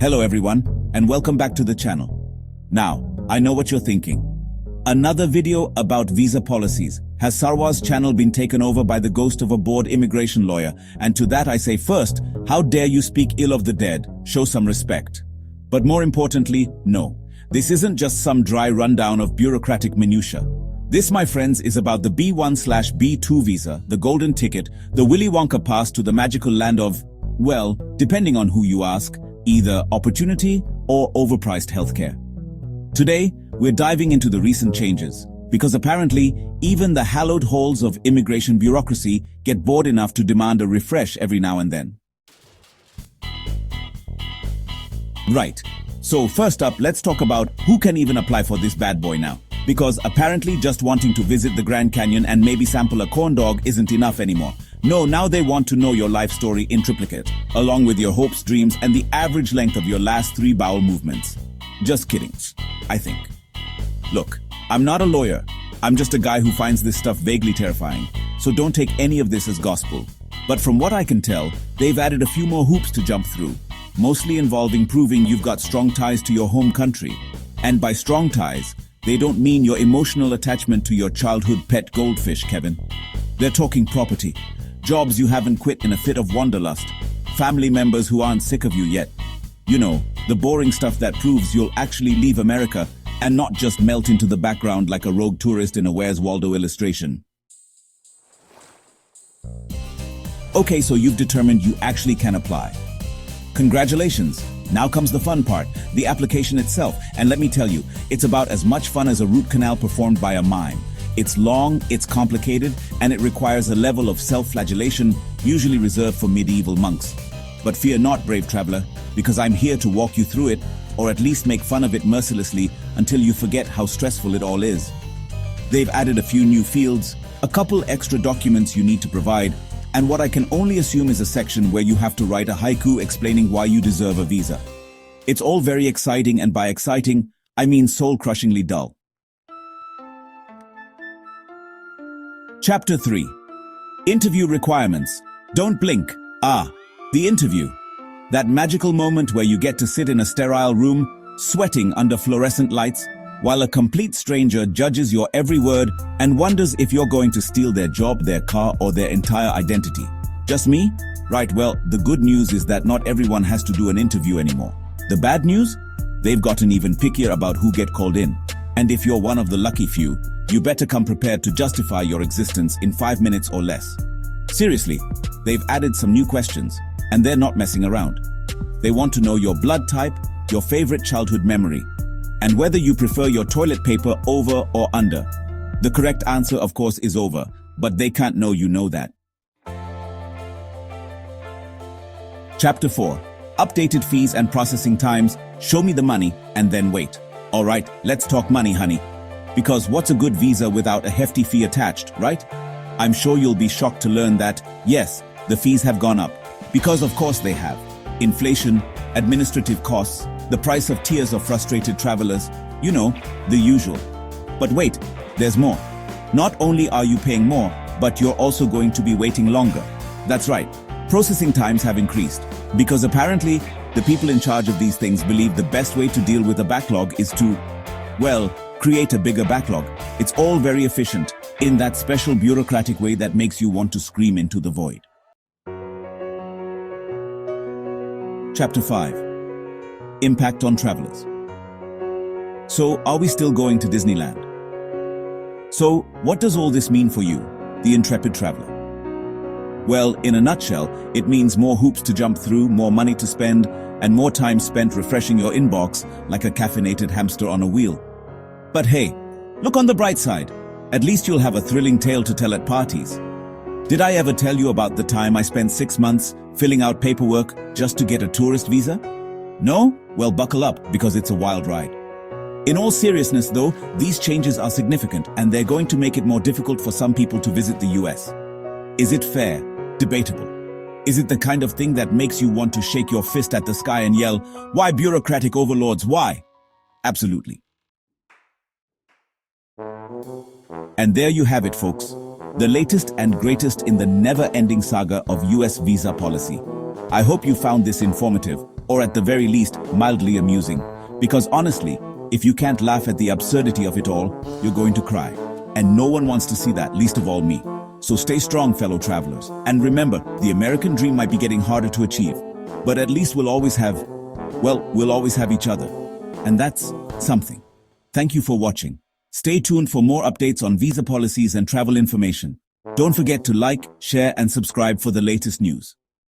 Hello everyone, and welcome back to the channel. Now, I know what you're thinking. Another video about visa policies. Has Sarwar's channel been taken over by the ghost of a bored immigration lawyer? And to that I say first, how dare you speak ill of the dead? Show some respect. But more importantly, no. This isn't just some dry rundown of bureaucratic minutiae. This, my friends, is about the B1/B2 visa, the golden ticket, the Willy Wonka pass to the magical land of, well, depending on who you ask, either opportunity or overpriced healthcare. Today, we're diving into the recent changes, because apparently, even the hallowed halls of immigration bureaucracy get bored enough to demand a refresh every now and then. Right. So first up, let's talk about who can even apply for this bad boy now. Because apparently just wanting to visit the Grand Canyon and maybe sample a corn dog isn't enough anymore. No, now they want to know your life story in triplicate, along with your hopes, dreams, and the average length of your last 3 bowel movements. Just kidding, I think. Look, I'm not a lawyer. I'm just a guy who finds this stuff vaguely terrifying, so don't take any of this as gospel. But from what I can tell, they've added a few more hoops to jump through, mostly involving proving you've got strong ties to your home country. And by strong ties, they don't mean your emotional attachment to your childhood pet goldfish, Kevin. They're talking property, jobs you haven't quit in a fit of wanderlust, family members who aren't sick of you yet. You know, the boring stuff that proves you'll actually leave America and not just melt into the background like a rogue tourist in a Where's Waldo illustration. Okay, so you've determined you actually can apply. Congratulations! Now comes the fun part, the application itself, and let me tell you, it's about as much fun as a root canal performed by a mime. It's long, it's complicated, and it requires a level of self-flagellation usually reserved for medieval monks. But fear not, brave traveler, because I'm here to walk you through it, or at least make fun of it mercilessly until you forget how stressful it all is. They've added a few new fields, a couple extra documents you need to provide, and what I can only assume is a section where you have to write a haiku explaining why you deserve a visa. It's all very exciting, and by exciting, I mean soul-crushingly dull. Chapter 3. Interview requirements. Don't blink. The interview. That magical moment where you get to sit in a sterile room, sweating under fluorescent lights, while a complete stranger judges your every word and wonders if you're going to steal their job, their car, or their entire identity. Just me? Right, well, the good news is that not everyone has to do an interview anymore. The bad news? They've gotten even pickier about who get called in. And if you're one of the lucky few, you better come prepared to justify your existence in 5 minutes or less. Seriously, they've added some new questions, and they're not messing around. They want to know your blood type, your favorite childhood memory, and whether you prefer your toilet paper over or under. The correct answer, of course, is over, but they can't know you know that. Chapter 4. Updated fees and processing times. Show me the money and then wait. Alright, let's talk money, honey. Because what's a good visa without a hefty fee attached, right? I'm sure you'll be shocked to learn that, yes, the fees have gone up. Because of course they have. Inflation, administrative costs, the price of tears of frustrated travelers, you know, the usual. But wait, there's more. Not only are you paying more, but you're also going to be waiting longer. That's right, processing times have increased. Because apparently, the people in charge of these things believe the best way to deal with a backlog is to, well, create a bigger backlog. It's all very efficient, in that special bureaucratic way that makes you want to scream into the void. Chapter 5. Impact on travelers. So, are we still going to Disneyland? So, what does all this mean for you, the intrepid traveler? Well, in a nutshell, it means more hoops to jump through, more money to spend, and more time spent refreshing your inbox like a caffeinated hamster on a wheel. But hey, look on the bright side. At least you'll have a thrilling tale to tell at parties. Did I ever tell you about the time I spent 6 months filling out paperwork just to get a tourist visa? No? Well, buckle up, because it's a wild ride. In all seriousness though, these changes are significant, and they're going to make it more difficult for some people to visit the US. Is it fair? Debatable. Is it the kind of thing that makes you want to shake your fist at the sky and yell, "Why bureaucratic overlords, why?" Absolutely. And there you have it, folks. The latest and greatest in the never-ending saga of US visa policy. I hope you found this informative, or at the very least, mildly amusing. Because honestly, if you can't laugh at the absurdity of it all, you're going to cry. And no one wants to see that, least of all me. So stay strong, fellow travelers. And remember, the American dream might be getting harder to achieve, but at least we'll always have each other. And that's something. Thank you for watching. Stay tuned for more updates on visa policies and travel information. Don't forget to like, share, and subscribe for the latest news.